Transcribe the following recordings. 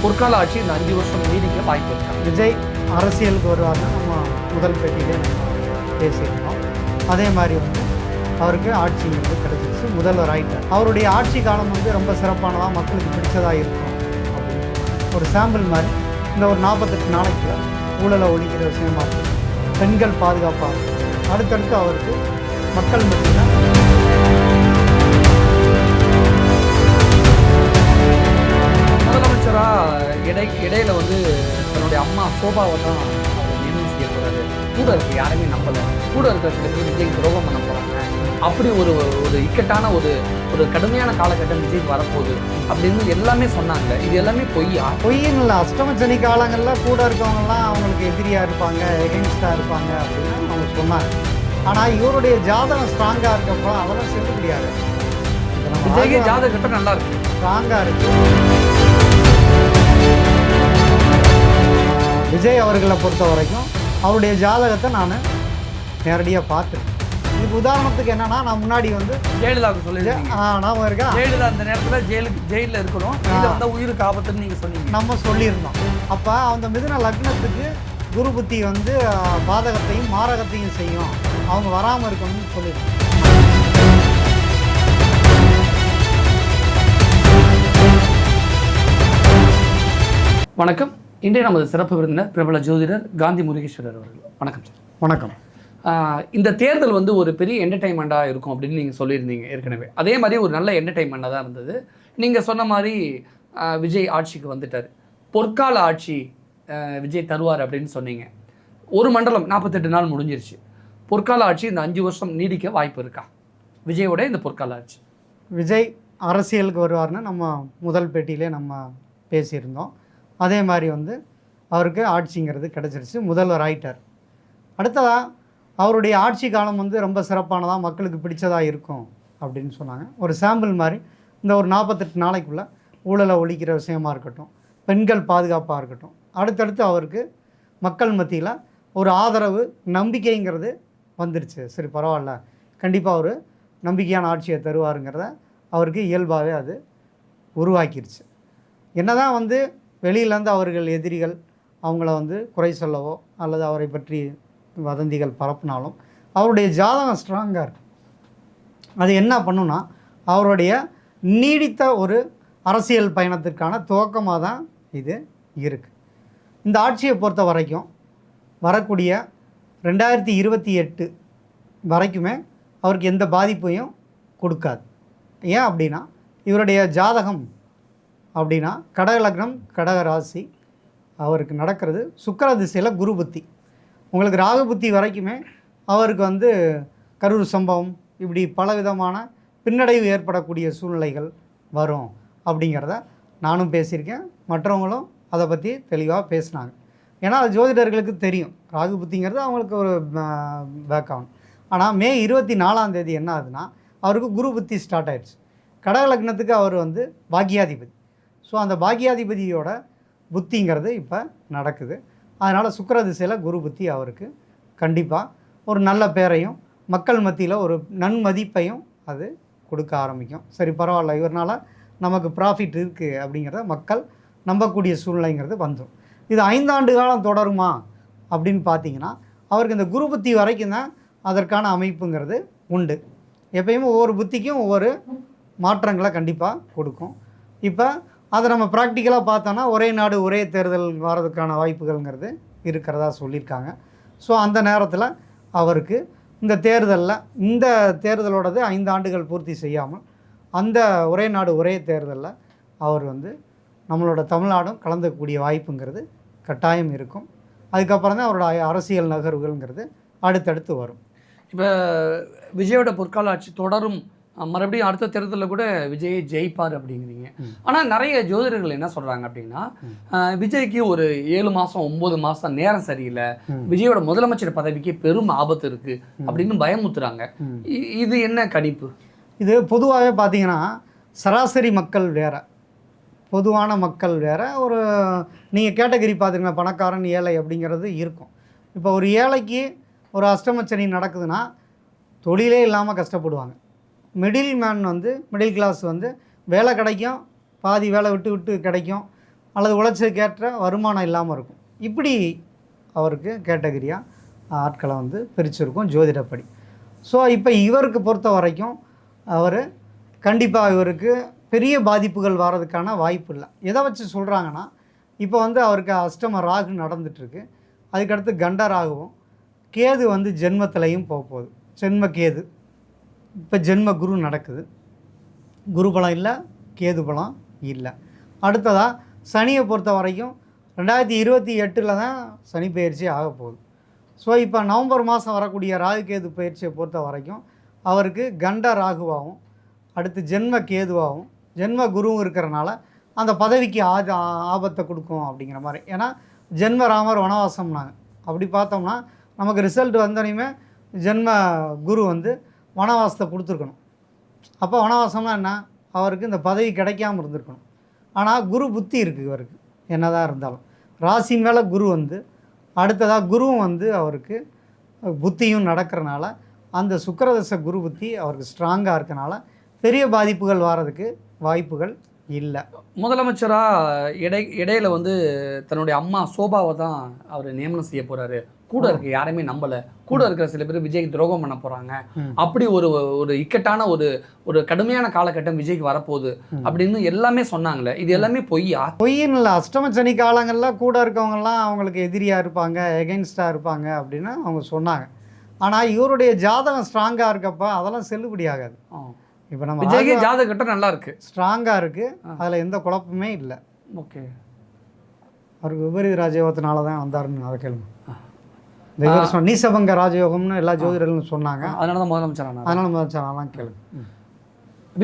பொற்கால ஆட்சி இந்த 5 வருஷம் நீடிக்க வாய்ப்பு இருக்கா? விஜய் அரசியலுக்கு வருவார்னு நம்ம முதல் பேட்டியிலே நம்ம பேசியிருந்தோம். அதே மாதிரி அவருக்கு ஆட்சிங்கிறது கிடைச்சிருச்சு, முதல்வர் ஆகிட்டார். அவருடைய ஆட்சி காலம் ரொம்ப சிறப்பானதாக மக்களுக்கு பிடிச்சதாக இருக்கும் அப்படின்னு ஒரு சாம்பிள் மாதிரி இந்த ஒரு 48 நாளைக்குள்ள ஊழலை ஒழிக்கிற விஷயமா இருக்குது. பெண்கள் பாதுகாப்பாக அடுத்தடுத்து அவருக்கு மக்கள் மத்தியில் இடையில தன்னுடைய அம்மா சோபாவை தான் அவர் நினைவு செய்ய போறாரு. கூட இருக்கு யாருமே நம்பல. கூட இருக்கிற சில பேர் விஜய் துரோகம் பண்ண போறாங்க. அப்படி ஒரு இக்கட்டான ஒரு கடுமையான காலகட்டம் விஜய் வரப்போகுது அப்படின்னு எல்லாமே சொன்னாங்க. இது எல்லாமே பொய்ன்னு இல்லை. அஷ்டமச்சனி காலங்களில் கூட இருக்கவங்கலாம் அவங்களுக்கு எதிரியாக இருப்பாங்க, எகென்ஸ்டாக இருப்பாங்க அப்படின்னு அவங்க சொன்னாங்க. ஆனால் இவருடைய ஜாதகம் ஸ்ட்ராங்காக இருக்கப்போ அதெல்லாம் செல்ல முடியாது. விஜய்க்கு ஜாதகட்டம் நல்லா இருக்கு, ஸ்ட்ராங்காக இருக்கு. விஜய் அவர்களை பொறுத்த வரைக்கும் அவருடைய ஜாதகத்தை நான் நேரடியாக பார்த்துருக்கேன். இதுக்கு உதாரணத்துக்கு என்னன்னா, நான் முன்னாடி ஜெயலலிதாவுக்கு சொல்லியிருக்கேன். நாம இருக்கா, ஜெயலலிதா அந்த நேரத்தில் ஜெயிலில் இருக்கணும், உயிருக்கு ஆபத்துன்னு நீங்கள் சொன்னீங்க, நம்ம சொல்லியிருந்தோம். அப்போ அந்த மிதுன லக்னத்துக்கு குரு புத்தி பாதகத்தையும் மாரகத்தையும் செய்யும், அவங்க வராமல் இருக்கணும்னு சொல்லியிருக்கோம். வணக்கம். இன்றைய நமது சிறப்பு விருந்தினர் பிரபல ஜோதிடர் காந்தி முருகேஸ்வரர் அவர்கள். வணக்கம் சார். வணக்கம். இந்த தேர்தல் ஒரு பெரிய என்டர்டைன்மெண்ட்டாக இருக்கும் அப்படின்னு நீங்கள் சொல்லியிருந்தீங்க ஏற்கனவே. அதே மாதிரி ஒரு நல்ல என்டர்டைன்மெண்ட்டாக தான் இருந்தது. நீங்கள் சொன்ன மாதிரி விஜய் ஆட்சிக்கு வந்துட்டார். பொற்கால ஆட்சி விஜய் தருவார் அப்படின்னு சொன்னீங்க. ஒரு மண்டலம் 48 நாள் முடிஞ்சிருச்சு. பொற்கால ஆட்சி இந்த 5 வருஷம் நீடிக்க வாய்ப்பு இருக்கா? விஜயோட இந்த பொற்கால ஆட்சி. விஜய் அரசியலுக்கு வருவார்னு நம்ம முதல் பேட்டியிலே நம்ம பேசியிருந்தோம். அதே மாதிரி அவருக்கு ஆட்சிங்கிறது கிடச்சிருச்சு, முதல்வர் ஆகிட்டார். அடுத்ததாக அவருடைய ஆட்சி காலம் ரொம்ப சிறப்பானதாக மக்களுக்கு பிடிச்சதாக இருக்கும் அப்படின்னு சொன்னாங்க. ஒரு சாம்பிள் மாதிரி இந்த ஒரு 48 நாளைக்குள்ளே ஊழலை ஒழிக்கிற விஷயமா இருக்கட்டும், பெண்கள் பாதுகாப்பாக இருக்கட்டும், அடுத்தடுத்து அவருக்கு மக்கள் மத்தியில் ஒரு ஆதரவு நம்பிக்கைங்கிறது வந்துருச்சு. சரி பரவாயில்ல, கண்டிப்பாக ஒரு நம்பிக்கையான ஆட்சியை தருவாருங்கிறத அவருக்கு இயல்பாகவே அது உருவாக்கிருச்சு. என்னதான் வெளியிலேருந்து அவர்கள் எதிரிகள் அவங்கள குறை சொல்லவோ அல்லது அவரை பற்றி வதந்திகள் பரப்புனாலும் அவருடைய ஜாதகம் ஸ்ட்ராங்காக இருக்குது. அது என்ன பண்ணுன்னா, அவருடைய நீடித்த ஒரு அரசியல் பயணத்திற்கான துவக்கமாக தான் இது இருக்குது. இந்த ஆட்சியை பொறுத்த வரைக்கும் வரக்கூடிய 2028 வரைக்குமே அவருக்கு எந்த பாதிப்பையும் கொடுக்காது. ஏன் அப்படின்னா, இவருடைய ஜாதகம் அப்படின்னா கடக லக்னம் கடக ராசி, அவருக்கு நடக்கிறது சுக்கிர திசையில் குரு புத்தி. உங்களுக்கு ராகு புத்தி வரைக்குமே அவருக்கு கரூர் சம்பவம் இப்படி பலவிதமான பின்னடைவு ஏற்படக்கூடிய சூழ்நிலைகள் வரும் அப்படிங்கிறத நானும் பேசியிருக்கேன், மற்றவங்களும் அதை பற்றி தெளிவாக பேசினாங்க. ஏன்னா அது ஜோதிடர்களுக்கு தெரியும், ராகு புத்திங்கிறது அவங்களுக்கு ஒரு பேக்ரவுண்ட். ஆனால் மே 24ஆம் தேதி என்ன ஆகுதுன்னா, அவருக்கு குரு புத்தி ஸ்டார்ட் ஆகிடுச்சு. கடக லக்னத்துக்கு அவர் பாக்கியாதிபதி. ஸோ அந்த பாக்கியாதிபதியோட புத்திங்கிறது இப்போ நடக்குது. அதனால் சுக்கிர திசையில் குரு புத்தி அவருக்கு கண்டிப்பாக ஒரு நல்ல பேரையும் மக்கள் மத்தியில் ஒரு நன்மதிப்பையும் அது கொடுக்க ஆரம்பிக்கும். சரி பரவாயில்ல, இவரால் நமக்கு ப்ராஃபிட் இருக்குது அப்படிங்கிறத மக்கள் நம்பக்கூடிய சூழ்நிலைங்கிறது வந்துடும். இது 5 ஆண்டு காலம் தொடருமா அப்படின்னு பார்த்தீங்கன்னா, அவருக்கு இந்த குரு புத்தி வரைக்கும் தான் அதற்கான அமைப்புங்கிறது உண்டு. எப்பயுமே ஒவ்வொரு புத்திக்கும் ஒவ்வொரு மாற்றங்களை கண்டிப்பாக கொடுக்கும். இப்போ அதை நம்ம ப்ராக்டிக்கலாக பார்த்தோன்னா ஒரே நாடு ஒரே தேர்தல் வர்றதுக்கான வாய்ப்புகள்ங்கிறது இருக்கிறதா சொல்லியிருக்காங்க. ஸோ அந்த நேரத்தில் அவருக்கு இந்த தேர்தலோடது 5 ஆண்டுகள் பூர்த்தி செய்யாமல் அந்த ஒரே நாடு ஒரே தேர்தலில் அவர் நம்மளோட தமிழ்நாடும் கலந்துக்கூடிய வாய்ப்புங்கிறது கட்டாயம் இருக்கும். அதுக்கப்புறம் தான் அவரோட அரசியல் நகர்வுகள்ங்கிறது அடுத்தடுத்து வரும். இப்போ விஜயோட பொற்கால ஆட்சி தொடரும், மறுபடியும் அடுத்த தேர்தலில் கூட விஜய் ஜெயிப்பார் அப்படிங்கிறீங்க. ஆனால் நிறைய ஜோதிடர்கள் என்ன சொல்கிறாங்க அப்படின்னா, விஜய்க்கு ஒரு 7 மாதம் 9 மாதம் நேரம் சரியில்லை, விஜயோட முதலமைச்சர் பதவிக்கு பெரும் ஆபத்து இருக்குது அப்படின்னு பயமுத்துறாங்க. இது என்ன கணிப்பு? இது பொதுவாகவே பார்த்தீங்கன்னா சராசரி மக்கள் வேறு, பொதுவான மக்கள் வேறு. ஒரு நீங்கள் கேட்டகரி பார்த்துருங்க, பணக்காரன் ஏழை அப்படிங்கிறது இருக்கும். இப்போ ஒரு ஏழைக்கு ஒரு அஷ்டமச்சனி நடக்குதுன்னா தொழிலே இல்லாமல் கஷ்டப்படுவாங்க. மிடில் மேன் மிடில் கிளாஸ் வேலை கிடைக்கும், பாதி வேலை விட்டு கிடைக்கும், அல்லது உழைச்சதுக்கேற்ற வருமானம் இல்லாமல் இருக்கும். இப்படி அவருக்கு கேட்டகரியாக ஆட்களை வந்து பிரிச்சிருக்கும் ஜோதிடப்படி. ஸோ இப்போ இவருக்கு பொறுத்த வரைக்கும் அவர் கண்டிப்பாக இவருக்கு பெரிய பாதிப்புகள் வர்றதுக்கான வாய்ப்பு இல்லை. எதை வச்சு சொல்கிறாங்கன்னா, இப்போ வந்து அவருக்கு அஷ்டம ராகு நடந்துகிட்ருக்கு, அதுக்கடுத்து கண்ட ராகுவும், கேது வந்து ஜென்மத்திலையும் போக போகுது, ஜென்ம கேது. இப்போ ஜென்ம குரு நடக்குது, குரு பலம் இல்லை, கேது பலம் இல்லை. அடுத்ததாக சனியை பொறுத்த வரைக்கும் 2028 தான் சனி பயிற்சி ஆக போகுது. ஸோ இப்போ நவம்பர் மாதம் வரக்கூடிய ராகு கேது பயிற்சியை பொறுத்த வரைக்கும் அவருக்கு கண்ட ராகுவாகவும் அடுத்து ஜென்ம கேதுவாகவும் ஜென்ம குருவும் இருக்கிறனால அந்த பதவிக்கு ஆபத்தை கொடுக்கும் அப்படிங்கிற மாதிரி. ஏன்னா ஜென்ம ராமர் வனவாசம்னாங்க, அப்படி பார்த்தோம்னா நமக்கு ரிசல்ட் வந்தோடனே ஜென்ம குரு வந்து வனவாசத்தை கொடுத்துருக்கணும். அப்போ வனவாசம்னா என்ன, அவருக்கு இந்த பதவி கிடைக்காமல் இருந்திருக்கணும். ஆனால் குரு புத்தி இருக்குது இவருக்கு, என்னதான் இருந்தாலும் ராசி மேலே குரு வந்து அடுத்ததாக குருவும் வந்து அவருக்கு புத்தியும் நடக்கிறனால அந்த சுக்கிரதச குரு புத்தி அவருக்கு ஸ்ட்ராங்காக இருக்கனால பெரிய பாதிப்புகள் வர்றதுக்கு வாய்ப்புகள் இல்லை. முதலமைச்சராக இடையில வந்து தன்னுடைய அம்மா சோபாவை தான் அவர் நியமனம் செய்ய போகிறாரு. கூட இருக்க யாரையுமே நம்பலை, கூட இருக்கிற சில பேர் விஜய்க்கு துரோகம் பண்ண போகிறாங்க, அப்படி ஒரு இக்கட்டான ஒரு கடுமையான காலகட்டம் விஜய்க்கு வரப்போகுது அப்படின்னு எல்லாமே சொன்னாங்களே, இது எல்லாமே பொய்யா? பொய்ன்னு இல்லை. அஷ்டம சனி காலங்களில் கூட இருக்கவங்கெல்லாம் அவங்களுக்கு எதிரியாக இருப்பாங்க, எகென்ஸ்டாக இருப்பாங்க அப்படின்னு அவங்க சொன்னாங்க. ஆனால் இவருடைய ஜாதகம் ஸ்ட்ராங்காக இருக்கப்போ அதெல்லாம் செல்லுபடி ஆகாது. இப்போ நம்ம விஜய்க்கு ஜாதகட்டம் நல்லா இருக்கு, ஸ்ட்ராங்காக இருக்குது, அதில் எந்த குழப்பமே இல்லை. ஓகே, அவருக்கு விபரீத ராஜயோகத்தினால தான் வந்தாருன்னு அதை கேளுங்க. நீசபங்க ராஜயோகம்னு எல்லா ஜோதிடர்களும் சொன்னாங்க, அதனால தான் முதலமைச்சர் கேளுங்க.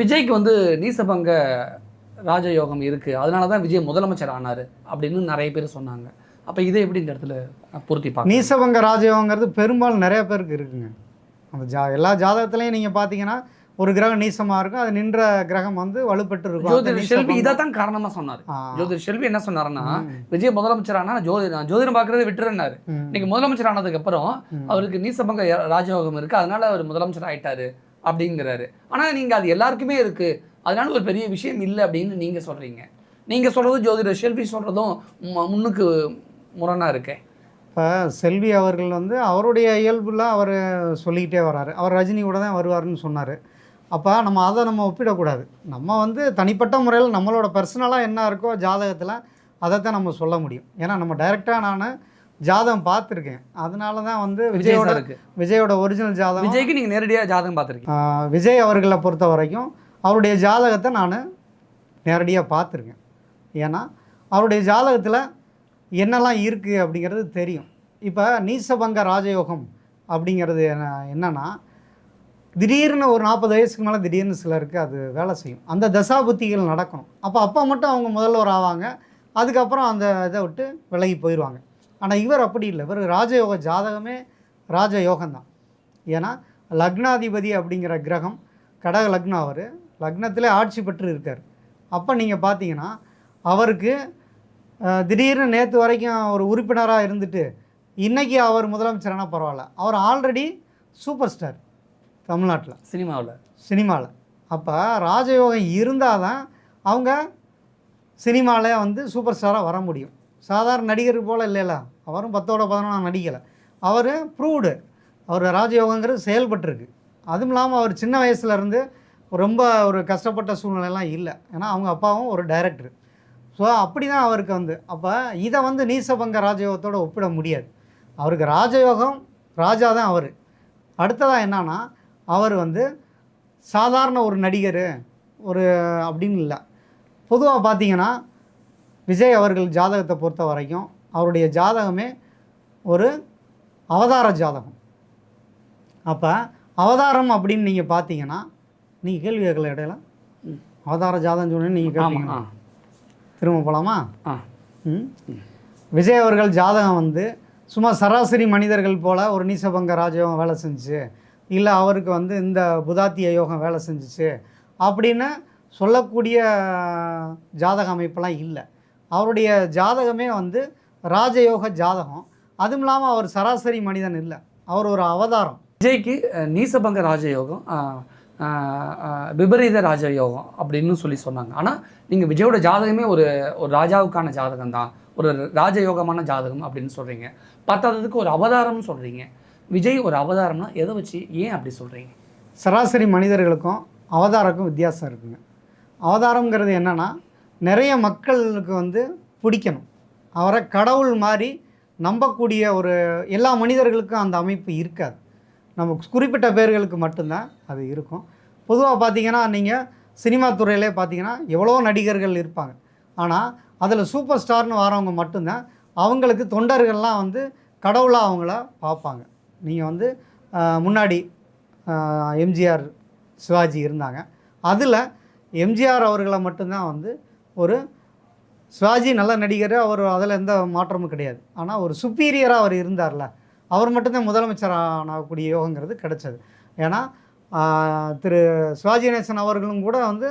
விஜய்க்கு வந்து நீசபங்க ராஜயோகம் இருக்குது, அதனால தான் விஜய் முதலமைச்சர் ஆனார் அப்படின்னு நிறைய பேர் சொன்னாங்க. அப்போ இதை எப்படி இந்த இடத்துல பொருத்தி பார்க்க? நீசபங்க ராஜயோகங்கிறது பெரும்பாலும் நிறைய பேருக்கு இருக்குங்க. அந்த எல்லா ஜாதகத்துலையும் நீங்கள் பார்த்தீங்கன்னா ஒரு கிரகம் நீசமாக இருக்கும், அது நின்ற கிரகம் வந்து வலுப்பட்டு இருக்கும். ஜோதிடர் செல்வி இதை தான் காரணமாக சொன்னார். ஜோதிடர் செல்வி என்ன சொன்னாருன்னா, விஜய் முதலமைச்சர் ஆனால் ஜோதிடம் பார்க்கறதை விட்டுருன்னாரு. இன்னைக்கு முதலமைச்சர் ஆனதுக்கு அப்புறம் அவருக்கு நீசபங்க ராஜயோகம் இருக்கு, அதனால அவர் முதலமைச்சர் ஆயிட்டாரு அப்படிங்கிறாரு. ஆனால் நீங்கள் அது எல்லாருக்குமே இருக்கு, அதனால ஒரு பெரிய விஷயம் இல்லை அப்படின்னு நீங்கள் சொல்றீங்க. நீங்கள் சொல்றதும் ஜோதிடர் செல்வி சொல்றதும் முன்னுக்கு முரணாக இருக்கேன். இப்போ செல்வி அவர்கள் வந்து அவருடைய இயல்புல அவர் சொல்லிக்கிட்டே வர்றாரு, அவர் ரஜினி கூட தான் வருவாருன்னு சொன்னார். அப்போ அதை நம்ம ஒப்பிடக்கூடாது. நம்ம வந்து தனிப்பட்ட முறையில் நம்மளோட பர்சனலாக என்ன இருக்கோ ஜாதகத்தில் அதைத்தான் நம்ம சொல்ல முடியும். ஏன்னா நம்ம டைரெக்டாக நான் ஜாதகம் பார்த்துருக்கேன், அதனால தான் வந்து விஜயோட ஒரிஜினல் ஜாதகம். விஜய்க்கு நீங்கள் நேரடியாக ஜாதகம் பார்த்துருக்கீங்க. விஜய் அவர்களை பொறுத்த வரைக்கும் அவருடைய ஜாதகத்தை நான் நேரடியாக பார்த்துருக்கேன். ஏன்னா அவருடைய ஜாதகத்தில் என்னெல்லாம் இருக்குது அப்படிங்கிறது தெரியும். இப்போ நீசபங்க ராஜயோகம் அப்படிங்கிறது என்னென்னா, திடீர்னு ஒரு 40 வயசுக்கு மேலே திடீர்னு சிலருக்கு அது வேலை செய்யும், அந்த தசா புத்திகள் நடக்கணும். அப்போ மட்டும் அவங்க முதல்வர் ஆவாங்க, அதுக்கப்புறம் அந்த இதை விட்டு விலகி போயிடுவாங்க. ஆனால் இவர் அப்படி இல்லை, இவர் ராஜயோக ஜாதகமே ராஜயோகம்தான். ஏன்னா லக்னாதிபதி அப்படிங்கிற கிரகம் கடக லக்னம், அவர் லக்னத்திலே ஆட்சி பெற்று இருக்கார். அப்போ நீங்கள் பார்த்தீங்கன்னா அவருக்கு திடீர்னு நேற்று வரைக்கும் ஒரு உறுப்பினராக இருந்துட்டு இன்றைக்கி அவர் முதலமைச்சரானா பரவாயில்ல, அவர் ஆல்ரெடி சூப்பர் ஸ்டார் தமிழ்நாட்டில் சினிமாவில். அப்போ ராஜயோகம் இருந்தால் தான் அவங்க சினிமாவில் வந்து சூப்பர் ஸ்டாராக வர முடியும். சாதாரண நடிகர் போல் இல்லைல்ல, அவரும் 10-11 நடிக்கலை, அவர் ப்ரூவ்டு, அவர் ராஜயோகங்கிறது செயல்பட்டுருக்கு. அதுவும் இல்லாமல் அவர் சின்ன வயசுலேருந்து ரொம்ப ஒரு கஷ்டப்பட்ட சூழ்நிலைலாம் இல்லை, ஏன்னா அவங்க அப்பாவும் ஒரு டைரக்டர். ஸோ அப்படி தான் அவருக்கு வந்து, அப்போ இதை வந்து நீசபங்க ராஜயோகத்தோடு ஒப்பிட முடியாது. அவருக்கு ராஜயோகம், ராஜா தான் அவர். அடுத்ததாக என்னன்னா, அவர் வந்து சாதாரண ஒரு நடிகர் ஒரு அப்படின்னு இல்லை. பொதுவாக பார்த்தீங்கன்னா விஜய் அவர்கள் ஜாதகத்தை பொறுத்த வரைக்கும் அவருடைய ஜாதகமே ஒரு அவதார ஜாதகம். அப்போ அவதாரம் அப்படின்னு நீங்கள் பார்த்தீங்கன்னா, நீங்கள் கேள்வி கேட்கல இடையில அவதார ஜாதகம் சொன்னேன்னு நீங்கள் கேட்பீங்க, திரும்ப போகலாமா? விஜய் அவர்கள் ஜாதகம் வந்து சும்மா சராசரி மனிதர்கள் போல் ஒரு நீசபங்க ராஜயோகம் வேலை செஞ்சுச்சு, இல்லை அவருக்கு வந்து இந்த புதாத்திய யோகம் வேலை செஞ்சிச்சு அப்படின்னு சொல்லக்கூடிய ஜாதக அமைப்பெல்லாம் இல்லை. அவருடைய ஜாதகமே வந்து ராஜயோக ஜாதகம். அதுவும் இல்லாமல் அவர் சராசரி மனிதன் இல்லை, அவர் ஒரு அவதாரம். விஜய்க்கு நீசபங்க ராஜயோகம் விபரீத ராஜயோகம் அப்படின்னு சொல்லி சொன்னாங்க. ஆனால் நீங்கள் விஜயோட ஜாதகமே ஒரு ஒரு ராஜாவுக்கான ஜாதகம் தான், ஒரு ராஜயோகமான ஜாதகம் அப்படின்னு சொல்கிறீங்க. பத்தாததுக்கு ஒரு அவதாரம்னு சொல்கிறீங்க. விஜய் ஒரு அவதாரம்னா எதை வச்சு ஏன் அப்படி சொல்கிறீங்க? சராசரி மனிதர்களுக்கும் அவதாரக்கும் வித்தியாசம் இருக்குங்க. அவதாரங்கிறது என்னென்னா, நிறைய மக்களுக்கு வந்து பிடிக்கணும், அவரை கடவுள் மாதிரி நம்பக்கூடிய ஒரு எல்லா மனிதர்களுக்கும் அந்த அமைப்பு இருக்காது. நம்ம குறிப்பிட்ட பேர்களுக்கு மட்டும்தான் அது இருக்கும். பொதுவாக பார்த்தீங்கன்னா, நீங்கள் சினிமா துறையிலே பார்த்தீங்கன்னா எவ்வளோ நடிகர்கள் இருப்பாங்க. ஆனால் அதில் சூப்பர் ஸ்டார்னு வரவங்க மட்டும்தான் அவங்களுக்கு தொண்டர்கள்லாம் வந்து கடவுளாக அவங்கள பார்ப்பாங்க. நீங்கள் வந்து முன்னாடி எம்ஜிஆர், சிவாஜி இருந்தாங்க. அதில் எம்ஜிஆர் அவர்களை மட்டும்தான் வந்து ஒரு சிவாஜி நல்ல நடிகர், அவர் அதில் எந்த மாற்றமும் கிடையாது. ஆனால் ஒரு சுப்பீரியராக அவர் இருந்தார்ல, அவர் மட்டும்தான் முதலமைச்சர் ஆகக்கூடிய யோகங்கிறது கிடைச்சது. ஏன்னா திரு சிவாஜி கணேசன் அவர்களும் கூட வந்து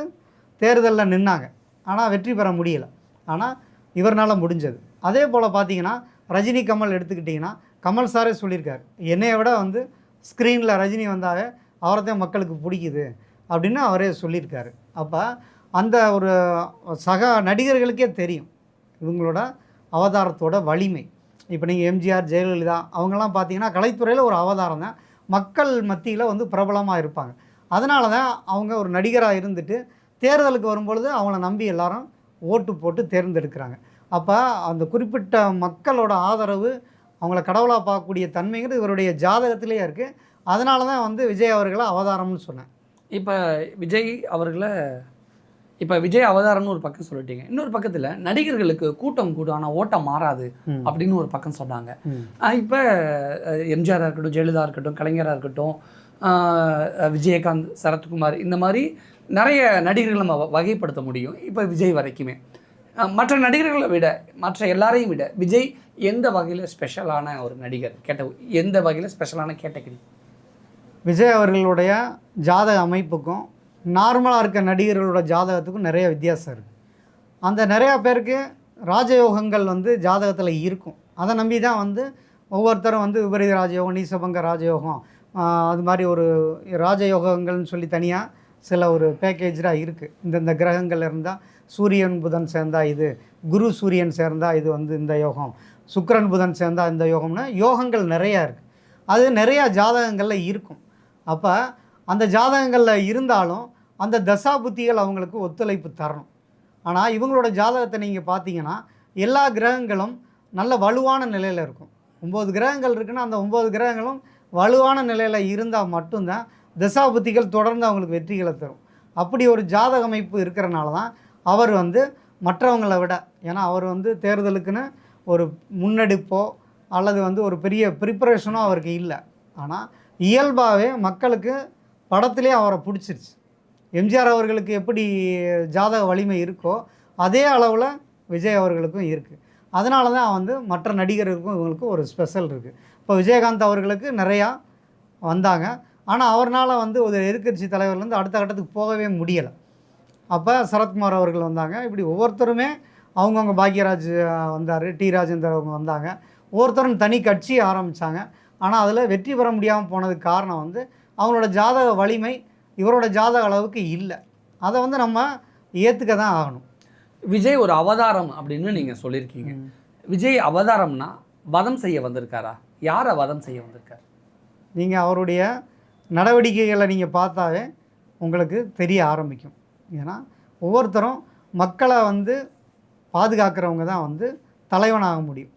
தேர்தலில் நின்னாங்க, ஆனால் வெற்றி பெற முடியலை. ஆனால் இவர்னால் முடிஞ்சது. அதே போல் பார்த்தீங்கன்னா, ரஜினி கமல் எடுத்துக்கிட்டிங்கன்னா, கமல் சாரே சொல்லியிருக்கார், என்னையை விட வந்து ஸ்க்ரீனில் ரஜினி வந்தாவே அவரை தான் மக்களுக்கு பிடிக்குது அப்படின்னு அவரே சொல்லியிருக்காரு. அப்போ அந்த ஒரு சக நடிகர்களுக்கே தெரியும் இவங்களோட அவதாரத்தோட வலிமை. இப்போ நீங்கள் எம்ஜிஆர், ஜெயலலிதா அவங்கெல்லாம் பார்த்தீங்கன்னா கலைத்துறையில் ஒரு அவதாரம் தான், மக்கள் மத்தியில் வந்து பிரபலமாக இருப்பாங்க. அதனால தான் அவங்க ஒரு நடிகராக இருந்துட்டு தேர்தலுக்கு வரும்பொழுது அவங்கள நம்பி எல்லாரும் ஓட்டு போட்டு தேர்ந்தெடுக்கிறாங்க. அப்போ அந்த குறிப்பிட்ட மக்களோட ஆதரவு, அவங்கள கடவுளாக பார்க்கக்கூடிய தன்மைங்கிறது இவருடைய ஜாதகத்திலேயே இருக்குது. அதனால தான் வந்து விஜய் அவர்களை அவதாரம்னு சொன்னேன். இப்போ விஜய் அவதாரம்னு ஒரு பக்கம் சொல்லிட்டீங்க. இன்னொரு பக்கத்தில் நடிகர்களுக்கு கூட்டம் கூடும் ஆனால் ஓட்டம் மாறாது அப்படின்னு ஒரு பக்கம் சொன்னாங்க. இப்போ எம்ஜிஆராக இருக்கட்டும், ஜெயலலிதா இருக்கட்டும், கலைஞராக இருக்கட்டும், விஜயகாந்த், சரத்குமார், இந்த மாதிரி நிறைய நடிகர்கள் நம்ம வகைப்படுத்த முடியும். இப்போ விஜய் வரைக்குமே மற்ற நடிகர்களை விட, மற்ற எல்லாரையும் விட விஜய் எந்த வகையில் ஸ்பெஷலான ஒரு நடிகர்? எந்த வகையில் ஸ்பெஷலான கேட்டகரி? விஜய் அவர்களுடைய ஜாதக அமைப்புக்கும் நார்மலாக இருக்க நடிகர்களோட ஜாதகத்துக்கும் நிறைய வித்தியாசம் இருக்குது. அந்த நிறையா பேருக்கு ராஜயோகங்கள் வந்து ஜாதகத்தில் இருக்கும். அதை நம்பி தான் வந்து ஒவ்வொருத்தரும் வந்து விபரீத ராஜயோகம், நீசபங்க ராஜயோகம், அது மாதிரி ஒரு ராஜயோகங்கள்னு சொல்லி தனியாக சில ஒரு பேக்கேஜாக இருக்குது. இந்தந்த கிரகங்கள் இருந்தால் சூரியன் புதன் சேர்ந்தால் இது, குரு சூரியன் சேர்ந்தால் இது வந்து இந்த யோகம், சுக்கிரன் புதன் சேர்ந்தால் இந்த யோகம்னா யோகங்கள் நிறையா இருக்குது. அது நிறையா ஜாதகங்களில் இருக்கும். அப்போ அந்த ஜாதகங்களில் இருந்தாலும் அந்த தசா புத்திகள் அவங்களுக்கு ஒத்துழைப்பு தரணும். ஆனால் இவங்களோட ஜாதகத்தை நீங்கள் பார்த்தீங்கன்னா எல்லா கிரகங்களும் நல்ல வலுவான நிலையில் இருக்கும். 9 கிரகங்கள் இருக்குன்னா அந்த 9 கிரகங்களும் வலுவான நிலையில் இருந்தால் மட்டும்தான் தசா புத்திகள் தொடர்ந்து அவங்களுக்கு வெற்றிகளை தரும். அப்படி ஒரு ஜாதக அமைப்பு இருக்கிறனால தான் அவர் வந்து மற்றவங்களை விட, ஏன்னா அவர் வந்து தேர்தலுக்குன்னு ஒரு முன்னெடுப்போ அல்லது வந்து ஒரு பெரிய ப்ரிப்பரேஷனோ அவருக்கு இல்லை. ஆனால் இயல்பாகவே மக்களுக்கு படத்திலே அவரை பிடிச்சிருச்சு. எம்ஜிஆர் அவர்களுக்கு எப்படி ஜாதக வலிமை இருக்கோ அதே அளவில் விஜய் அவர்களுக்கும் இருக்குது. அதனால தான் வந்து மற்ற நடிகர்களுக்கும் இவங்களுக்கும் ஒரு ஸ்பெஷல் இருக்குது. இப்போ விஜயகாந்த் அவர்களுக்கு நிறையா வந்தாங்க, ஆனால் அவரால் வந்து ஒரு எதிர்க்கட்சி தலைவர்லேருந்து அடுத்த கட்டத்துக்கு போகவே முடியலை. அப்போ சரத்குமார் அவர்கள் வந்தாங்க. இப்படி ஒவ்வொருத்தருமே அவங்கவுங்க, பாக்யராஜ் வந்தார், டி ராஜேந்தர் அவங்க வந்தாங்க, ஒவ்வொருத்தரும் தனி கட்சி ஆரம்பித்தாங்க. ஆனால் அதில் வெற்றி பெற முடியாமல் போனதுக்கு காரணம் வந்து அவங்களோட ஜாதக வலிமை இவரோட ஜாதக அளவுக்கு இல்லை. அதை வந்து நம்ம ஏற்றுக்க தான் ஆகணும். விஜய் ஒரு அவதாரம் அப்படின்னு நீங்கள் சொல்லியிருக்கீங்க. விஜய் அவதாரம்னா வதம் செய்ய வந்திருக்காரா? யாரை வதம் செய்ய வந்திருக்கார்? நீங்கள் அவருடைய நடவடிக்கைகளை நீங்கள் பார்த்தாவே உங்களுக்கு தெரிய ஆரம்பிக்கும். ஏன்னா ஒவ்வொருத்தரும் மக்களை வந்து பாதுகாக்கிறவங்க தான் வந்து தலைவனாக முடியும்.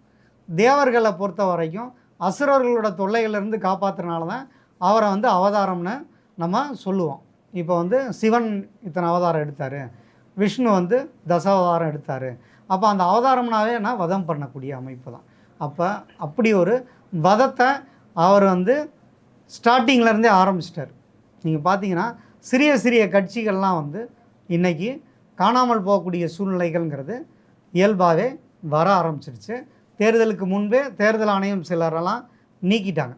தேவர்களை பொறுத்த வரைக்கும் அசுரர்களோட தொல்லைகளிலிருந்து காப்பாற்றுறனால தான் அவரை வந்து அவதாரம்னு நம்ம சொல்லுவோம். இப்போ வந்து சிவன் இத்தனை அவதாரம் எடுத்தார், விஷ்ணு வந்து தசாவதாரம் எடுத்தார். அப்போ அந்த அவதாரம்னாவே நான் வதம் பண்ணக்கூடிய அமைப்பு தான். அப்போ அப்படி ஒரு வதத்தை அவர் வந்து ஸ்டார்டிங்லேருந்தே ஆரம்பிச்சிட்டார். நீங்கள் பார்த்தீங்கன்னா சிறிய சிறிய கட்சிகள்லாம் வந்து இன்றைக்கி காணாமல் போகக்கூடிய சூழ்நிலைகள்ங்கிறது இயல்பாகவே வர ஆரம்பிச்சிருச்சு. தேர்தலுக்கு முன்பே தேர்தல் ஆணையம் சிலரெல்லாம் நீக்கிட்டாங்க.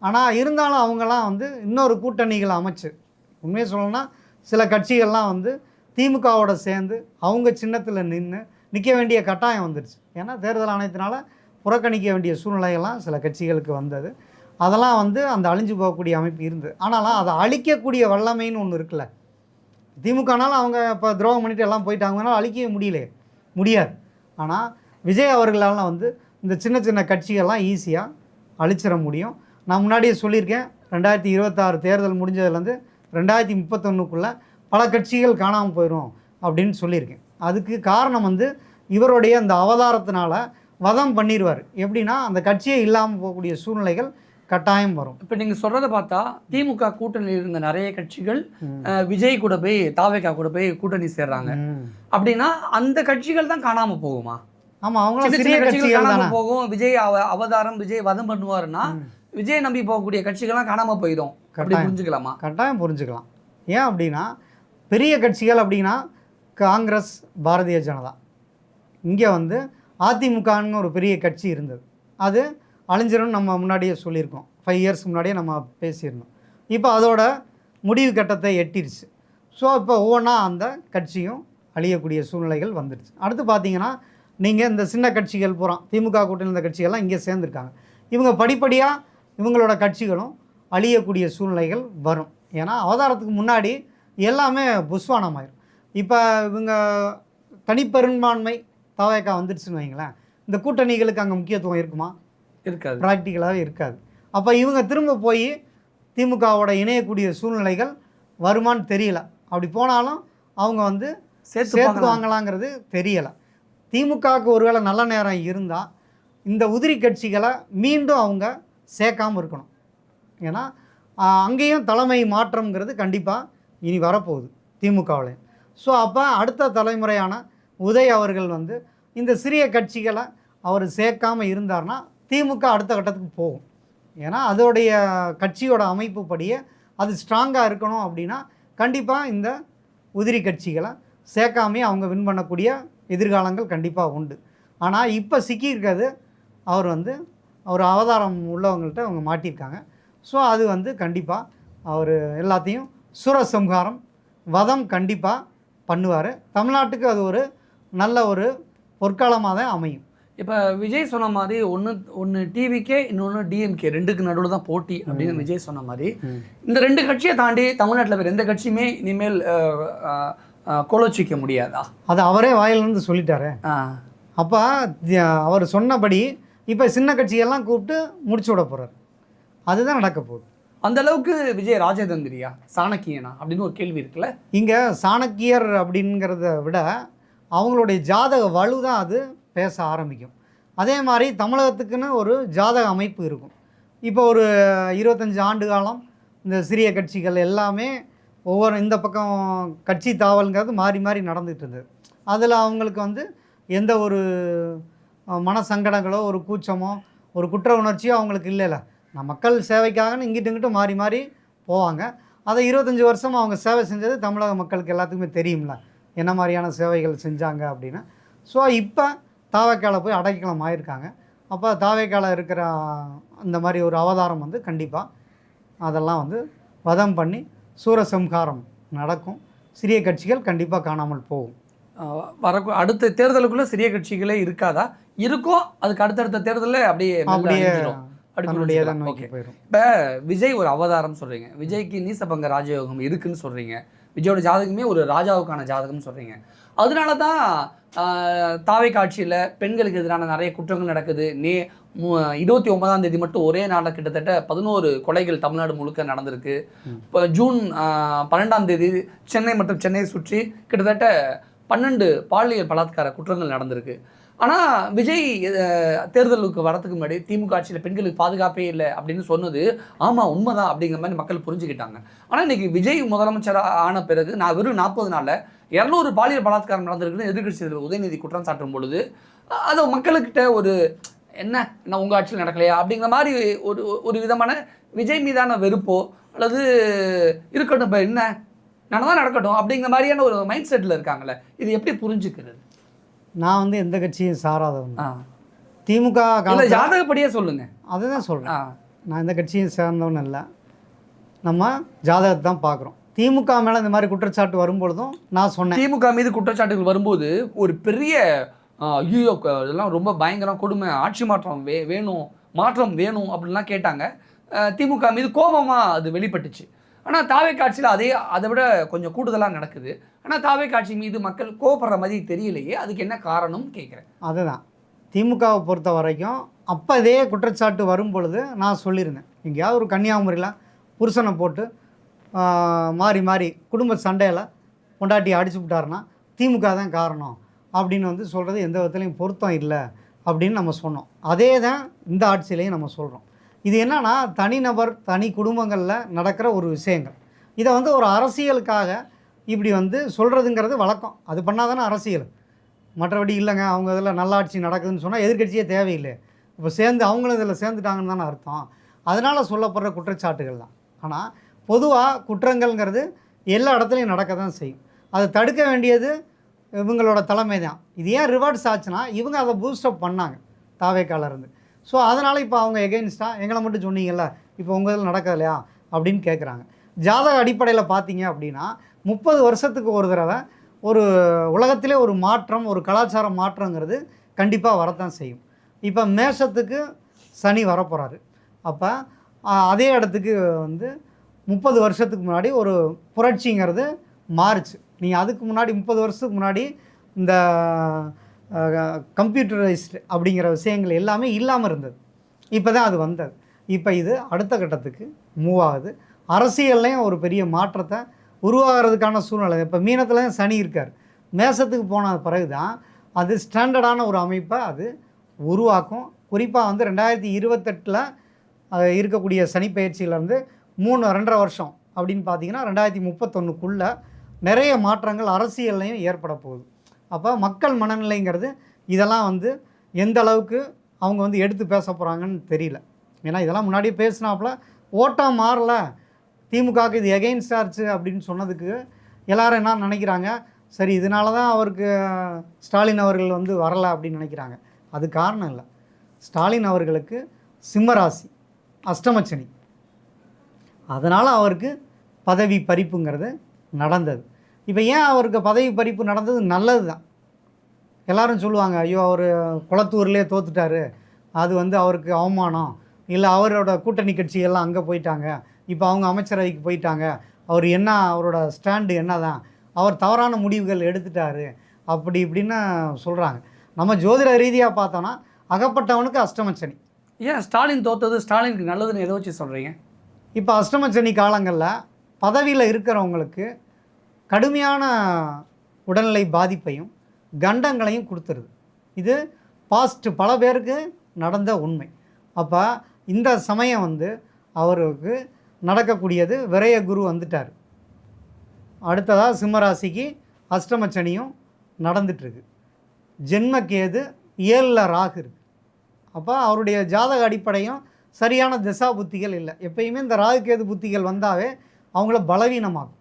ஆனால் இருந்தாலும் அவங்கெல்லாம் வந்து இன்னொரு கூட்டணிகளை அமைச்சு, உண்மையை சொல்லணும்னா சில கட்சிகள்லாம் வந்து திமுகவோட சேர்ந்து அவங்க சின்னத்தில் நிற்க வேண்டிய கட்டாயம் வந்துடுச்சு. ஏன்னா தேர்தல் ஆணையத்தினால் புறக்கணிக்க வேண்டிய சூழ்நிலைகள்லாம் சில கட்சிகளுக்கு வந்தது. அதெல்லாம் வந்து அந்த அழிஞ்சு போகக்கூடிய அமைப்பு இருந்தது. ஆனாலும் அதை அழிக்கக்கூடிய வல்லமைன்னு ஒன்று இருக்குல்ல. திமுகனாலும் அவங்க இப்போ துரோகம் பண்ணிட்டு எல்லாம் போயிட்டாங்கன்னா அழிக்கவே முடியாது. ஆனால் விஜய் அவர்களால் வந்து இந்த சின்ன சின்ன கட்சிகள்லாம் ஈஸியாக அழிச்சிட முடியும். நான் முன்னாடியே சொல்லியிருக்கேன், 2026 தேர்தல் முடிஞ்சதுலேருந்து 2031க்குள்ளே பல கட்சிகள் காணாமல் போயிடும் அப்படின்னு சொல்லியிருக்கேன். அதுக்கு காரணம் வந்து இவருடைய அந்த அவதாரத்தினால வதம் பண்ணிடுவார். எப்படின்னா அந்த கட்சியே இல்லாமல் போகக்கூடிய சூழ்நிலைகள் கட்டாயம் வரும். இப்போ நீங்கள் சொல்கிறத பார்த்தா திமுக கூட்டணியில் இருந்த நிறைய கட்சிகள் விஜய் கூட போய் தாவேகா கூட போய் கூட்டணி சேர்றாங்க அப்படின்னா அந்த கட்சிகள் தான் காணாமல் போகுமா? ஆமாம், அவங்களும் சிறிய கட்சிகள் காணாமல் போகும். விஜய் அவதாரம் விஜய் வதம் பண்ணுவாருன்னா விஜய் நம்பி போகக்கூடிய கட்சிகள்லாம் காணாமல் போயிடும். புரிஞ்சுக்கலாமா? கட்டாயம் புரிஞ்சுக்கலாம். ஏன் அப்படின்னா பெரிய கட்சிகள் அப்படின்னா காங்கிரஸ், பாரதிய ஜனதா. இங்கே வந்து அதிமுகன்னு ஒரு பெரிய கட்சி இருந்தது, அது அழிஞ்சிரும்னு நம்ம முன்னாடியே சொல்லியிருக்கோம். 5 இயர்ஸ் முன்னாடியே நம்ம பேசியிருந்தோம். இப்போ அதோட முடிவு கட்டத்தை எட்டிருச்சு. ஸோ இப்போ ஒவ்வொன்றா அந்த கட்சியும் அழியக்கூடிய சூழ்நிலைகள் வந்துடுச்சு. அடுத்து பார்த்தீங்கன்னா நீங்கள் இந்த சின்ன கட்சிகள் பூரா திமுக கூட்டணி இந்த கட்சிகள்லாம் இங்கே சேர்ந்துருக்காங்க. இவங்க படிப்படியாக இவங்களோட கட்சிகளும் அழியக்கூடிய சூழ்நிலைகள் வரும். ஏன்னா அவதாரத்துக்கு முன்னாடி எல்லாமே புஸ்வானமாயிரும். இப்போ இவங்க தனிப்பெரும்பான்மை தாவேகா வந்துடுச்சுன்னு வைங்களேன், இந்த கூட்டணிகளுக்கு அங்கே முக்கியத்துவம் இருக்குமா? இருக்காது, ப்ராக்டிக்கலாகவே இருக்காது. அப்போ இவங்க திரும்ப போய் திமுகவோட இணையக்கூடிய சூழ்நிலைகள் வருமானு தெரியல. அப்படி போனாலும் அவங்க வந்து சேர்த்து வாங்கலாங்கிறது தெரியலை. திமுகவுக்கு ஒருவேளை நல்ல நேரம் இருந்தால் இந்த உதிரி கட்சிகளை மீண்டும் அவங்க சேர்க்காமல் இருக்கணும். ஏன்னா அங்கேயும் தலைமை மாற்றம்ங்கிறது கண்டிப்பாக இனி வரப்போகுது திமுகவில். ஸோ அப்போ அடுத்த தலைமுறையான உதய் அவர்கள் வந்து இந்த சிறிய கட்சிகளை அவர் சேர்க்காமல் இருந்தார்னா திமுக அடுத்த கட்டத்துக்கு போகும். ஏன்னா அதோடைய கட்சியோட அமைப்பு படியே அது ஸ்ட்ராங்காக இருக்கணும். அப்படின்னா கண்டிப்பாக இந்த உதிரி கட்சிகளை சேர்க்காமே அவங்க வின் பண்ணக்கூடிய எதிர்காலங்கள் கண்டிப்பாக உண்டு. ஆனால் இப்போ சிக்கியிருக்கிறது அவர் வந்து அவர் அவதாரம் உள்ளவங்கள்ட்ட அவங்க மாட்டியிருக்காங்க. ஸோ அது வந்து கண்டிப்பாக அவர் எல்லாத்தையும் சூரசம்ஹாரம் வதம் கண்டிப்பாக பண்ணுவார். தமிழ்நாட்டுக்கு அது ஒரு நல்ல ஒரு பொற்காலமாக தான் அமையும். இப்போ விஜய் சொன்ன மாதிரி ஒன்று டிவிக்கே, இன்னொன்று டிஎம்கே, ரெண்டுக்கு நடுவில் தான் போட்டி அப்படின்னு விஜய் சொன்ன மாதிரி இந்த 2 கட்சியை தாண்டி தமிழ்நாட்டில் வேறு எந்த கட்சியுமே இனிமேல் கோலோச்சிக்க முடியாதா? அது அவரே வாயிலிருந்து சொல்லிட்டாரு. அப்போ அவர் சொன்னபடி இப்போ சின்ன கட்சியெல்லாம் கூப்பிட்டு முடிச்சு விட போகிறார். அதுதான் நடக்க போகுது. அந்த அளவுக்கு விஜய் ராஜதந்திரியா, சாணக்கியனா அப்படின்னு ஒரு கேள்வி இருக்குல்ல. இங்கே சாணக்கியர் அப்படிங்கிறத விட அவங்களுடைய ஜாதக வலு தான் அது பேச ஆரம்பிக்கும். அதே மாதிரி தமிழகத்துக்குன்னு ஒரு ஜாதக அமைப்பு இருக்கும். இப்போ ஒரு 25 ஆண்டு காலம் இந்த சிறிய கட்சிகள் எல்லாமே ஒவ்வொரு இந்த பக்கம் கட்சி தாவல்ங்கிறது மாறி மாறி நடந்துகிட்டு இருந்தது. அதில் அவங்களுக்கு வந்து எந்த ஒரு மன சங்கடங்களோ ஒரு கூச்சமோ ஒரு குற்ற உணர்ச்சியோ அவங்களுக்கு இல்லைல்ல. நான் மக்கள் சேவைக்காகன்னு இங்கிட்டு இங்கிட்டு மாறி மாறி போவாங்க. அதை 25 வருஷம் அவங்க சேவை செஞ்சது தமிழக மக்களுக்கு எல்லாத்துக்குமே தெரியும்ல, என்ன மாதிரியான சேவைகள் செஞ்சாங்க அப்படின்னு. ஸோ இப்போ தாவேக்கால போய் அடைக்கலம் ஆகியிருக்காங்க. அப்போ தாவேக்கால இருக்கிற அந்த மாதிரி ஒரு அவதாரம் வந்து கண்டிப்பாக அதெல்லாம் வந்து வதம் பண்ணி சூரசம்ஹாரம் நடக்கும். சிறிய கட்சிகள் கண்டிப்பாக காணாமல் போகும். அடுத்த தேர்தலுக்குள்ளே சிறிய கட்சிகளே இருக்காதா? இருக்கும், அதுக்கு அடுத்தடுத்த தேர்தலில் அப்படியே இப்போ விஜய் ஒரு அவதாரம் சொல்கிறீங்க, விஜய்க்கு நீசபங்க ராஜயோகம் இருக்குன்னு சொல்கிறீங்க, விஜயோட ஜாதகமே ஒரு ராஜாவுக்கான ஜாதகம்னு சொல்கிறீங்க. அதனால தான் தாவை காட்சியில் பெண்களுக்கு எதிரான நிறைய குற்றங்கள் நடக்குது. 29ஆம் தேதி மட்டும் ஒரே நாளில் கிட்டத்தட்ட 11 கொலைகள் தமிழ்நாடு முழுக்க நடந்திருக்கு. இப்போ ஜூன் 12ஆம் தேதி சென்னை மற்றும் சென்னையை சுற்றி கிட்டத்தட்ட 12 பாலியல் பலாத்கார குற்றங்கள் நடந்திருக்கு. ஆனால் விஜய் தேர்தலுக்கு வரதுக்கு முன்னாடி திமுக ஆட்சியில் பெண்களுக்கு பாதுகாப்பே இல்லை அப்படின்னு சொன்னது ஆமாம் உண்மைதான் அப்படிங்கிற மாதிரி மக்கள் புரிஞ்சுக்கிட்டாங்க. ஆனால் இன்றைக்கி விஜய் முதலமைச்சராக ஆன பிறகு நான் வெறும் 40 நாளில் 200 பாலியல் பலாத்காரம் நடந்திருக்குன்னு எதிர்கட்சி உதயநிதி குற்றம் சாட்டும் பொழுது அது மக்கள்கிட்ட ஒரு என்ன உங்கள் ஆட்சியில் நடக்கலையா அப்படிங்கிற மாதிரி ஒரு விதமான விஜய் மீதான வெறுப்போ அல்லது இருக்கட்டும் இப்போ என்ன நடந்தால் நடக்கட்டும் அப்படிங்கிற மாதிரியான ஒரு மைண்ட் செட்டில் இருக்காங்களே, இது எப்படி புரிஞ்சுக்கிறது? நான் வந்து எந்த கட்சியும் சாராதவன். திமுக ஜாதகப்படியே சொல்லுங்க. அதுதான் சொல்கிறேன். நான் எந்த கட்சியும் சேர்ந்தவன் இல்லை. நம்ம ஜாதகத்தை தான் பார்க்குறோம். திமுக மேலே இந்த மாதிரி குற்றச்சாட்டு வரும்பொழுதும் நான் சொன்னேன், திமுக மீது குற்றச்சாட்டுகள் வரும்போது ஒரு பெரிய ஐயோ இதெல்லாம் ரொம்ப பயங்கரம் கொடுமை, ஆட்சி மாற்றம் வேணும், மாற்றம் வேணும் அப்படின்லாம் கேட்டாங்க. திமுக மீது கோபமாக அது வெளிப்பட்டுச்சு. ஆனால் தாவேக்கா ஆட்சியில் அதை விட கொஞ்சம் கூடுதலாக நடக்குது. ஆனால் தாவேக்கா ஆட்சி மீது மக்கள் கோபப்படுற மாதிரி தெரியலையே, அதுக்கு என்ன காரணம் கேட்குறேன். அதுதான் திமுகவை பொறுத்த வரைக்கும் அப்போ இதே குற்றச்சாட்டு வரும் பொழுது நான் சொல்லியிருந்தேன், எங்கேயாவது ஒரு கன்னியாகுமரியில் புருஷனை போட்டு மாறி மாறி குடும்ப சண்டையில் பொண்டாட்டி அடிச்சு விட்டாருன்னா திமுக தான் காரணம் அப்படின்னு வந்து சொல்கிறது எந்த விதத்துலையும் பொருத்தம் இல்லை அப்படின்னு நம்ம சொன்னோம். அதே தான் இந்த ஆட்சியிலையும் நம்ம சொல்கிறோம். இது என்னன்னா தனிநபர் தனி குடும்பங்களில் நடக்கிற ஒரு விஷயங்கள். இதை வந்து ஒரு அரசியலுக்காக இப்படி வந்து சொல்கிறதுங்கிறது வழக்கம். அது பண்ணால் தானே அரசியல். மற்றபடி இல்லைங்க அவங்க இதில் நல்லாட்சி நடக்குதுன்னு சொன்னால் எதிர்க்கட்சியே தேவையில்லை. இப்போ சேர்ந்து அவங்களும் இதில் சேர்ந்துட்டாங்கன்னு தானே அர்த்தம். அதனால் சொல்லப்படுற குற்றச்சாட்டுகள் தான். ஆனால் பொதுவாக குற்றங்கள்ங்கிறது எல்லா இடத்துலையும் நடக்க தான் செய்யும். அதை தடுக்க வேண்டியது இவங்களோட தலைமை தான். இது ஏன் ரிவர்ஸ் ஆச்சுன்னா இவங்க அதை பூஸ்டப் பண்ணாங்க தாவேக்காலேருந்து. ஸோ அதனால் இப்போ அவங்க எகெயின்ஸ்டாக எங்களை மட்டும் சொன்னீங்கல்ல, இப்போ உங்கள் இதில் நடக்குது இல்லையா அப்படின்னு கேட்குறாங்க. ஜாதக அடிப்படையில் பார்த்தீங்க அப்படின்னா 30 வருஷத்துக்கு ஒரு தடவை ஒரு உலகத்திலே ஒரு மாற்றம், ஒரு கலாச்சார மாற்றங்கிறது கண்டிப்பாக வரத்தான் செய்யும். இப்போ மேஷத்துக்கு சனி வரப்போகிறாரு. அப்போ அதே இடத்துக்கு வந்து 30 வருஷத்துக்கு முன்னாடி ஒரு புரட்சிங்கிறது மாறுச்சு. நீங்கள் அதுக்கு முன்னாடி 30 வருஷத்துக்கு முன்னாடி இந்த கம்ப்யூட்டரைஸ்டு அப்படிங்கிற விஷயங்கள் எல்லாமே இல்லாமல் இருந்தது. இப்போ தான் அது வந்தது. இப்போ இது அடுத்த கட்டத்துக்கு மூவ் ஆகுது. அரசியல்லையும் ஒரு பெரிய மாற்றத்தை உருவாகிறதுக்கான சூழ்நிலை. இப்போ மீனத்துலேயும் சனி இருக்கார். மேசத்துக்கு போன பிறகு தான் அது ஸ்டாண்டர்டான ஒரு அமைப்பை அது உருவாக்கும். குறிப்பாக வந்து 2028 இருக்கக்கூடிய சனி பயிற்சியிலேருந்து 2.5 வருஷம் அப்படின்னு பார்த்தீங்கன்னா 2031க்குள்ளே நிறைய மாற்றங்கள் அரசியல்லையும் ஏற்பட போகுது. அப்போ மக்கள் மனநிலைங்கிறது இதெல்லாம் வந்து எந்த அளவுக்கு அவங்க வந்து எடுத்து பேச போகிறாங்கன்னு தெரியல. ஏன்னா இதெல்லாம் முன்னாடியே பேசினாப்புல ஓட்டம் மாறல, திமுகவுக்கு இது எகெயின்ஸ்டாக இருச்சு அப்படின்னு சொன்னதுக்கு எல்லாரும் என்ன நினைக்கிறாங்க, சரி இதனால தான் அவருக்கு ஸ்டாலின் அவர்கள் வந்து வரலை அப்படின்னு நினைக்கிறாங்க. அது காரணம் இல்லை. ஸ்டாலின் அவர்களுக்கு சிம்மராசி அஷ்டமச்சனி, அதனால் அவருக்கு பதவி பறிப்புங்கிறது நடந்தது. இப்போ ஏன் அவருக்கு பதவி பறிப்பு நடந்தது? நல்லது தான். எல்லோரும் சொல்லுவாங்க, ஐயோ அவர் குளத்தூர்லேயே தோத்துட்டாரு, அது வந்து அவருக்கு அவமானம், இல்லை அவரோட கூட்டணி கட்சியெல்லாம் அங்கே போயிட்டாங்க, இப்போ அவங்க அமைச்சரவைக்கு போயிட்டாங்க, அவர் என்ன அவரோட ஸ்டாண்டு என்ன தான், அவர் தவறான முடிவுகள் எடுத்துட்டாரு அப்படி இப்படின்னு சொல்கிறாங்க. நம்ம ஜோதிட ரீதியாக பார்த்தோன்னா அகப்பட்டவனுக்கு அஷ்டமச்சனி. ஏன் ஸ்டாலின் தோத்தது ஸ்டாலினுக்கு நல்லதுன்னு எதை வச்சு சொல்கிறீங்க? இப்போ அஷ்டமச்சனி காலங்களில் பதவியில் இருக்கிறவங்களுக்கு கடுமையான உடல்நிலை பாதிப்பையும் கண்டங்களையும் கொடுத்துருது. இது பாஸ்ட் பல பேருக்கு நடந்த உண்மை. அப்போ இந்த சமயம் வந்து அவருக்கு நடக்கக்கூடியது விரய குரு வந்துட்டார். அடுத்ததாக சிம்மராசிக்கு அஷ்டமச்சனியும் நடந்துட்டுருக்கு. ஜென்மக்கேது 7ல் ராகு இருக்குது. அப்போ அவருடைய ஜாதக அடிப்படையும் சரியான திசா புத்திகள் இல்லை. எப்பயுமே இந்த ராகுகேது புத்திகள் வந்தாவே அவங்கள பலவீனமாகும்.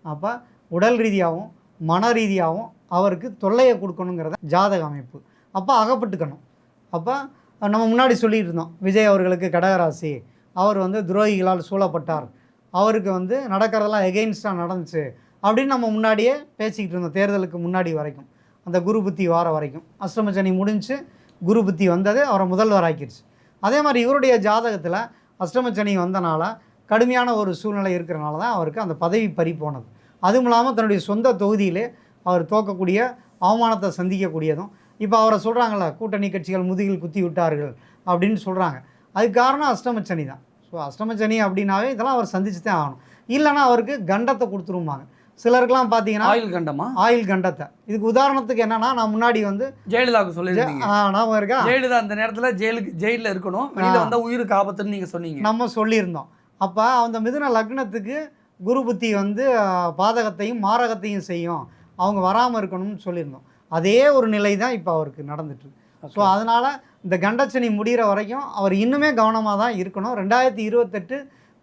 அப்போ உடல் ரீதியாகவும் மன ரீதியாகவும் அவருக்கு தொல்லையை கொடுக்கணுங்கிறத ஜாதக அமைப்பு. அப்போ அகப்பட்டுக்கணும். அப்போ நம்ம முன்னாடி சொல்லிகிட்டு இருந்தோம், விஜய் அவர்களுக்கு கடகராசி, அவர் வந்து துரோகிகளால் சூழப்பட்டார், அவருக்கு வந்து நடக்கிறதெல்லாம் எகெயின்ஸ்டாக நடந்துச்சு அப்படின்னு நம்ம முன்னாடியே பேசிக்கிட்டு இருந்தோம். தேர்தலுக்கு முன்னாடி வரைக்கும், அந்த குரு புத்தி வார வரைக்கும். அஷ்டமச்சனி முடிஞ்சு குரு புத்தி வந்தது, அவரை முதல்வர் ஆக்கிடுச்சு. அதே மாதிரி இவருடைய ஜாதகத்தில் அஷ்டமச்சனி வந்தனால கடுமையான ஒரு சூழ்நிலை இருக்கிறனால தான் அவருக்கு அந்த பதவி பறி போனது. அதுவும் இல்லாமல் தன்னுடைய சொந்த தொகுதியிலே அவர் தோக்கக்கூடிய அவமானத்தை சந்திக்கக்கூடியதும். இப்போ அவரை சொல்கிறாங்கள, கூட்டணி கட்சிகள் முதுகில் குத்தி விட்டார்கள் அப்படின்னு சொல்கிறாங்க. அதுக்கு காரணம் அஷ்டமச்சனி தான். ஸோ அஷ்டமச்சனி அப்படின்னாவே இதெல்லாம் அவர் சந்திச்சு தான் ஆகணும். இல்லைனா அவருக்கு கண்டத்தை கொடுத்துருவாங்க. சிலருக்கெல்லாம் பார்த்தீங்கன்னா ஆயில் கண்டமா, ஆயில் கண்டத்தை. இதுக்கு உதாரணத்துக்கு என்னன்னா, நான் முன்னாடி வந்து ஜெயலலிதாவுக்கு சொல்லியிருந்தீங்க. நான் இருக்கா, ஜெயலலிதா அந்த நேரத்தில் ஜெயிலில் இருக்கணும், வெளியில் வந்தால் உயிருக்கு ஆபத்துன்னு நீங்கள் சொன்னீங்க. நம்ம சொல்லியிருந்தோம். அப்போ அந்த மிதுன லக்னத்துக்கு குரு புத்தி வந்து பாதகத்தையும் மாரகத்தையும் செய்யும், அவங்க வராமல் இருக்கணும்னு சொல்லியிருந்தோம். அதே ஒரு நிலை தான் இப்போ அவருக்கு நடந்துட்டு. ஸோ அதனால் இந்த கண்டச்சனி முடிகிற வரைக்கும் அவர் இன்னுமே கவனமாக தான் இருக்கணும். 2028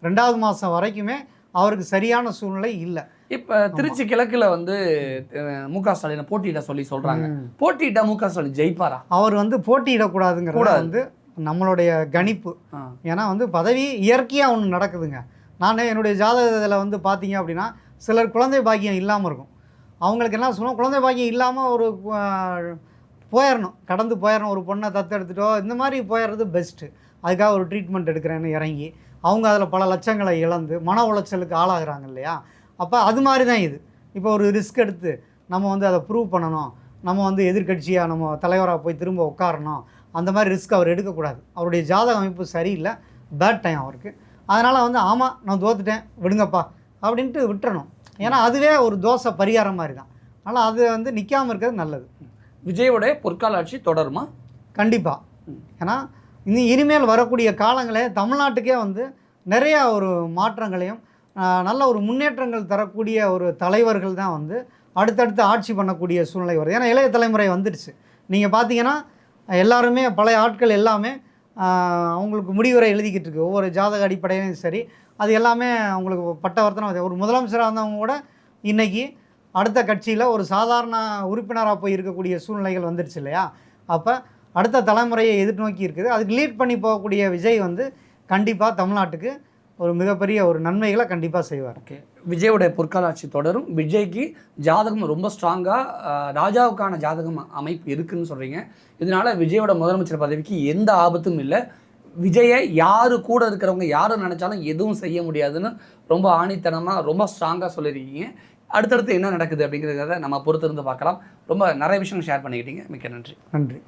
2வது மாதம் வரைக்குமே அவருக்கு சரியான சூழ்நிலை இல்லை. இப்போ திருச்சி கிழக்கில் வந்து மு.க. ஸ்டாலினை போட்டியிட சொல்லி சொல்கிறாங்க. போட்டியிட்ட மு.க. ஸ்டாலின் ஜெயிப்பாரா? அவர் வந்து போட்டியிடக்கூடாதுங்கிறத வந்து நம்மளுடைய கணிப்பு. ஏன்னா வந்து பதவி இயற்கையாக ஒன்று நடக்குதுங்க. நான் என்னுடைய ஜாதகத்தில் வந்து பார்த்தீங்க அப்படின்னா சிலர் குழந்தை பாக்கியம் இல்லாமல் இருக்கும். அவங்களுக்கு என்ன சொல்லுவோம், குழந்தை பாக்கியம் இல்லாமல் ஒரு போயிடணும், கடந்து போயிடணும், ஒரு பொண்ணை தத்தெடுத்துட்டோ இந்த மாதிரி போயிடுறது பெஸ்ட்டு. அதுக்காக ஒரு ட்ரீட்மெண்ட் எடுக்கிறேன்னு இறங்கி அவங்க அதில் பல லட்சங்களை இழந்து மன உளைச்சலுக்கு ஆளாகிறாங்க இல்லையா? அப்போ அது மாதிரி தான் இது. இப்போ ஒரு ரிஸ்க் எடுத்து நம்ம வந்து அதை ப்ரூவ் பண்ணணும், நம்ம வந்து எதிர்க்கட்சியாக நம்ம தலைவராக போய் திரும்ப உட்காரணும், அந்த மாதிரி ரிஸ்க் அவர் எடுக்கக்கூடாது. அவருடைய ஜாதக அமைப்பு சரியில்லை, பேட் டைம் அவருக்கு. அதனால் வந்து ஆமாம் நான் தோத்துட்டேன் விடுங்கப்பா அப்படின்ட்டு விட்டுறணும். ஏன்னா அதுவே ஒரு தோசை பரிகாரம் மாதிரி தான். அதனால் அது வந்து நிற்காமல் இருக்கிறது நல்லது. விஜயோடைய பொற்கால ஆட்சி தொடருமா? கண்டிப்பாக. ஏன்னா இனிமேல் வரக்கூடிய காலங்களே தமிழ்நாட்டுக்கே வந்து நிறையா ஒரு மாற்றங்களையும் நல்ல ஒரு முன்னேற்றங்கள் தரக்கூடிய ஒரு தலைவர்கள் தான் வந்து அடுத்தடுத்து ஆட்சி பண்ணக்கூடிய சூழ்நிலை வருது. ஏன்னா இளைய தலைமுறை வந்துடுச்சு. நீங்கள் பார்த்தீங்கன்னா எல்லாருமே பழைய ஆட்கள் எல்லாமே அவங்களுக்கு முடிவுரை எழுதிக்கிட்டு இருக்கு. ஒவ்வொரு ஜாதக அடிப்படையிலும் சரி, அது எல்லாமே அவங்களுக்கு பட்டவர்த்தனை. ஒரு முதலமைச்சராக இருந்தவங்க கூட இன்றைக்கி அடுத்த கட்சியில் ஒரு சாதாரண உறுப்பினராக போய் இருக்கக்கூடிய சூழ்நிலைகள் வந்துடுச்சு இல்லையா? அப்போ அடுத்த தலைமுறையை எதிர்நோக்கி இருக்குது. அதுக்கு லீட் பண்ணி போகக்கூடிய விஜய் வந்து கண்டிப்பாக தமிழ்நாட்டுக்கு ஒரு மிகப்பெரிய ஒரு நன்மைகளை கண்டிப்பாக செய்வார். ஓகே, விஜயோடைய பொற்கால ஆட்சி தொடரும். விஜய்க்கு ஜாதகம் ரொம்ப ஸ்ட்ராங்காக ராஜாவுக்கான ஜாதகம் அமைப்பு இருக்குதுன்னு சொல்கிறீங்க. இதனால் விஜயோட முதலமைச்சர் பதவிக்கு எந்த ஆபத்தும் இல்லை. விஜயை யார் கூட இருக்கிறவங்க யாரும் நினச்சாலும் எதுவும் செய்ய முடியாதுன்னு ரொம்ப ஆணித்தனமாக ரொம்ப ஸ்ட்ராங்காக சொல்லியிருக்கீங்க. அடுத்தடுத்து என்ன நடக்குது அப்படிங்கிறத நம்ம பொறுத்திருந்து பார்க்கலாம். ரொம்ப நிறைய விஷயம் ஷேர் பண்ணிக்கிட்டீங்க. மிக்க நன்றி. நன்றி.